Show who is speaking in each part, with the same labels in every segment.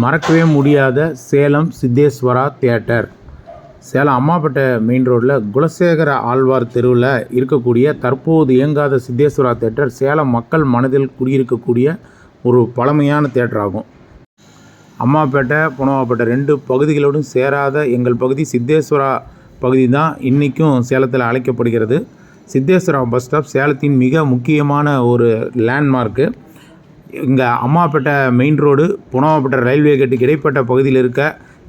Speaker 1: மறக்கவே முடியாத Salem Siddheswara theatre. Salem Ammapettai main ரோட்டில் குலசேகர ஆழ்வார் தெருவில் இருக்கக்கூடிய தற்போது இயங்காத சித்தேஸ்வரா தியேட்டர் சேலம் மக்கள் மனதில் குடியிருக்கக்கூடிய ஒரு பழமையான தியேட்டர் ஆகும். அம்மாப்பேட்டை புனவாப்பேட்டை 2 பகுதிகளோடும் சேராத எங்கள் பகுதி சித்தேஸ்வரா பகுதி தான் இன்றைக்கும் சேலத்தில் அழைக்கப்படுகிறது. சித்தேஸ்வரா பஸ் ஸ்டாப் சேலத்தின் மிக முக்கியமான ஒரு லேண்ட்மார்க்கு. இங்கே அம்மாப்பேட்டை மெயின் ரோடு புனவாப்பேட்டை ரயில்வே கேட்டுக்கு இடைப்பட்ட பகுதியில் இருக்க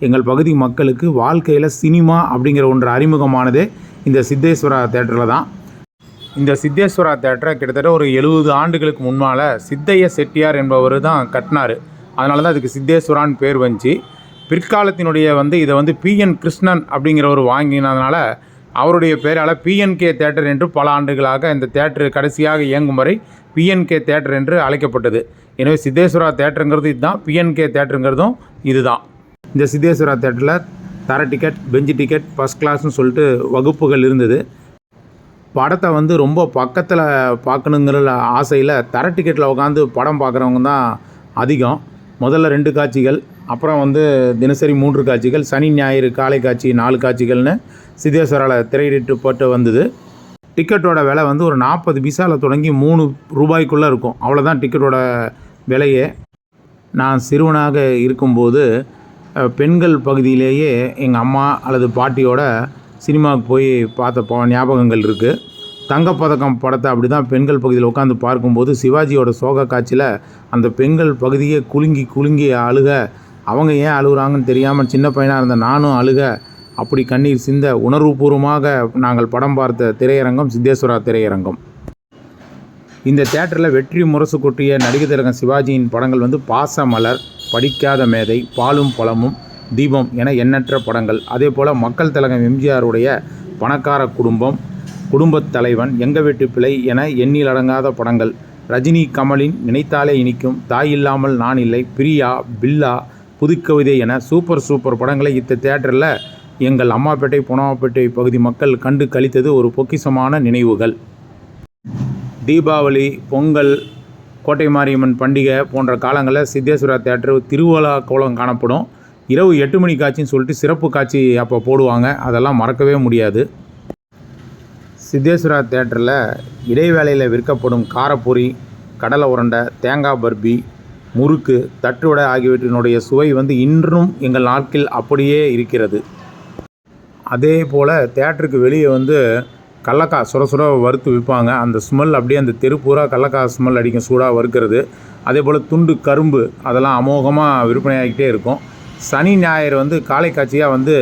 Speaker 1: எங்கள் பகுதி மக்களுக்கு வாழ்க்கையில் சினிமா அப்படிங்கிற ஒன்று அறிமுகமானதே இந்த சித்தேஸ்வரா தேட்டரில் தான். இந்த சித்தேஸ்வரா தேட்டரை கிட்டத்தட்ட ஒரு 70 ஆண்டுகளுக்கு முன்னால் சித்தைய செட்டியார் என்பவர் தான் கட்டினார். அதனால தான் அதுக்கு சித்தேஸ்வரான்னு பேர் வந்துச்சு. பிற்காலத்தினுடைய இதை PN கிருஷ்ணன் அப்படிங்கிறவர் வாங்கினதுனால அவருடைய பேரால் PNK தேட்டர் என்று பல ஆண்டுகளாக இந்த தேட்டர் கடைசியாக இயங்கும் வரை PNK தேட்டர் என்று அழைக்கப்பட்டது. எனவே சித்தேஸ்வரா தேட்டருங்கிறது இதுதான், PNK தேட்டருங்கிறதும் இதுதான். இந்த சித்தேஸ்வரா தேட்டரில் தர டிக்கெட், பெஞ்சு டிக்கெட், ஃபஸ்ட் கிளாஸ்னு சொல்லிட்டு வகுப்புகள் இருந்தது. படத்தை ரொம்ப பக்கத்தில் பார்க்கணுங்கிற ஆசையில் தர டிக்கெட்டில் உட்காந்து படம் பார்க்குறவங்க தான் அதிகம். முதல்ல 2 காட்சிகள், அப்புறம் தினசரி 3 காட்சிகள், சனி ஞாயிறு காலை காட்சி 4 காட்சிகள்னு சித்தேஸ்வராவில் திரையிடப்பட்டு வந்தது. டிக்கெட்டோட விலை ஒரு 40 பைசாவில் தொடங்கி 3 ரூபாய்க்குள்ளே இருக்கும். அவ்வளோதான் டிக்கெட்டோட விலையே. நான் சிறுவனாக இருக்கும்போது பெண்கள் பகுதியிலேயே எங்கள் அம்மா அல்லது பாட்டியோட சினிமாவுக்கு போய் பார்த்த ஞாபகங்கள் இருக்குது. தங்கப்பதக்கம் படத்தை அப்படி தான் பெண்கள் பகுதியில் உட்காந்து பார்க்கும்போது சிவாஜியோட சோக காட்சியில் அந்த பெண்கள் பகுதியே குலுங்கி அழுக. அவங்க ஏன் அழுகுறாங்கன்னு தெரியாமல் சின்ன பையனாக இருந்த நானும் அழுக. அப்படி கண்ணீர் சிந்த உணர்வுபூர்வமாக நாங்கள் படம் பார்த்த திரையரங்கம் சித்தேஸ்வரா திரையரங்கம். இந்த தேட்டரில் வெற்றி முரசு கொட்டிய நடிகர் திலகம் சிவாஜியின் படங்கள் பாசமலர், படிக்காத மேதை, பாலும் பழமும், தீபம் என எண்ணற்ற படங்கள். அதே போல் மக்கள் திலகம் எம்ஜிஆருடைய பணக்கார குடும்பம், குடும்பத் தலைவன், எங்க வீட்டு பிள்ளை என எண்ணில் அடங்காத படங்கள். ரஜினி கமலின் நினைத்தாலே இனிக்கும், தாய் இல்லாமல் நான் இல்லை, பிரியா, பில்லா, புதுக்கவிதை என சூப்பர் படங்களை இந்த தேட்டரில் எங்கள் அம்மாப்பேட்டை புனவாப்பேட்டை பகுதி மக்கள் கண்டு கழித்தது ஒரு பொக்கிஷமான நினைவுகள். தீபாவளி, பொங்கல், கோட்டை மாரியம்மன் பண்டிகை போன்ற காலங்களில் சித்தேஸ்வரா தேட்டர் திருவிழா கோலம் காணப்படும். இரவு 8 மணி காட்சின்னு சொல்லிட்டு சிறப்பு காட்சி அப்போ போடுவாங்க. அதெல்லாம் மறக்கவே முடியாது. சித்தேஸ்வரா தேட்டரில் இடைவேளையில் விற்கப்படும் காரப்பொரி, கடலை உருண்டை, தேங்காய் பர்பி, முறுக்கு, தட்டுவடை ஆகியவற்றினுடைய சுவை இன்றும் எங்கள் நாட்கள் அப்படியே இருக்கிறது. அதே போல் தேட்டருக்கு வெளியே கடலக்காய் சுட வறுத்து விற்பாங்க. அந்த ஸ்மெல் அப்படியே அந்த தெரு பூரா கடலக்காய் ஸ்மெல் அடிக்கும், சூடாக வறுக்கிறது. அதே போல் துண்டு கரும்பு அதெல்லாம் அமோகமாக விற்பனையாகிட்டே இருக்கும். சனி ஞாயிறு காலை காட்சியாக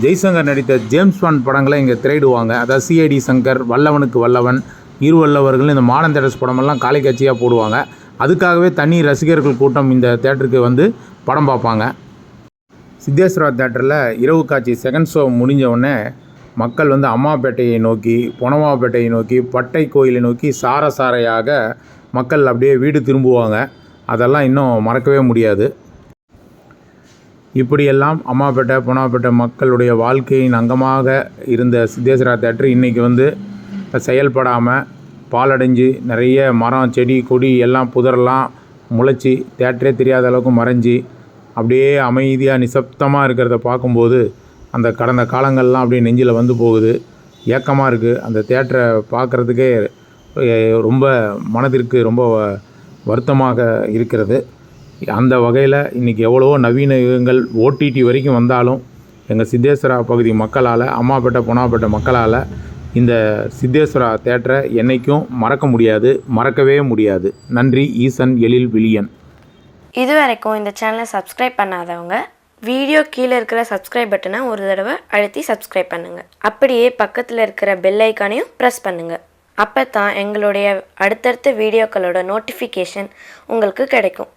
Speaker 1: ஜெய்சங்கர் நடித்த ஜேம்ஸ் பாண்ட் படங்களை இங்கே திரையிடுவாங்க. அதாவது CID சங்கர், வல்லவனுக்கு வல்லவன், இருவல்லவர்கள், இந்த மாடர்ன் தேட்டர்ஸ் படமெல்லாம் காலை காட்சியாக போடுவாங்க. அதுக்காகவே தனி ரசிகர்கள் கூட்டம் இந்த தேட்டருக்கு படம் பார்ப்பாங்க. சித்தேஸ்வரா தேட்டரில் இரவு காட்சி செகண்ட் ஷோ முடிஞ்ச உடனே மக்கள் அம்மாப்பேட்டையை நோக்கி, புனவாப்பேட்டையை நோக்கி, பட்டை கோயிலை நோக்கி சாரையாக மக்கள் அப்படியே வீடு திரும்புவாங்க. அதெல்லாம் இன்னும் மறக்கவே முடியாது. இப்படியெல்லாம் அம்மாப்பேட்டை புனவாப்பேட்டை மக்களுடைய வாழ்க்கையின் அங்கமாக இருந்த சித்தேஸ்வரா தேட்டர் இன்றைக்கி செயல்படாமல் பாலடைஞ்சு நிறைய மரம், செடி, கொடி எல்லாம் புதரெல்லாம் முளைச்சி தேட்டரே தெரியாத அளவுக்கு மறைஞ்சி அப்படியே அமைதியாக நிசப்தமாக இருக்கிறத பார்க்கும்போது அந்த கடந்த காலங்கள்லாம் அப்படியே நெஞ்சில் போகுது. ஏக்கமாக இருக்குது. அந்த தேட்டரை பார்க்குறதுக்கே ரொம்ப மனதிற்கு ரொம்ப வருத்தமாக இருக்கிறது. அந்த வகையில் இன்றைக்கி எவ்வளவோ நவீன யுகங்கள் OTT வரைக்கும் வந்தாலும் எங்கள் சித்தேஸ்வரா பகுதி மக்களால், அம்மாப்பேட்டை புனவாப்பேட்டை மக்களால் இந்த சித்தேஸ்வரா தேட்டரை என்றைக்கும் மறக்கவே முடியாது. நன்றி. ஈசன் எழில் வில்லியன்.
Speaker 2: இது வரைக்கும் இந்த சேனலை சப்ஸ்கிரைப் பண்ணாதவங்க வீடியோ கீழே இருக்கிற சப்ஸ்கிரைப் பட்டனை ஒரு தடவை அழுத்தி சப்ஸ்கிரைப் பண்ணுங்கள். அப்படியே பக்கத்தில் இருக்கிற பெல் ஐக்கானையும் ப்ரெஸ் பண்ணுங்கள். அப்போ தான் எங்களுடைய அடுத்தடுத்த வீடியோக்களோட நோட்டிஃபிகேஷன் உங்களுக்கு கிடைக்கும்.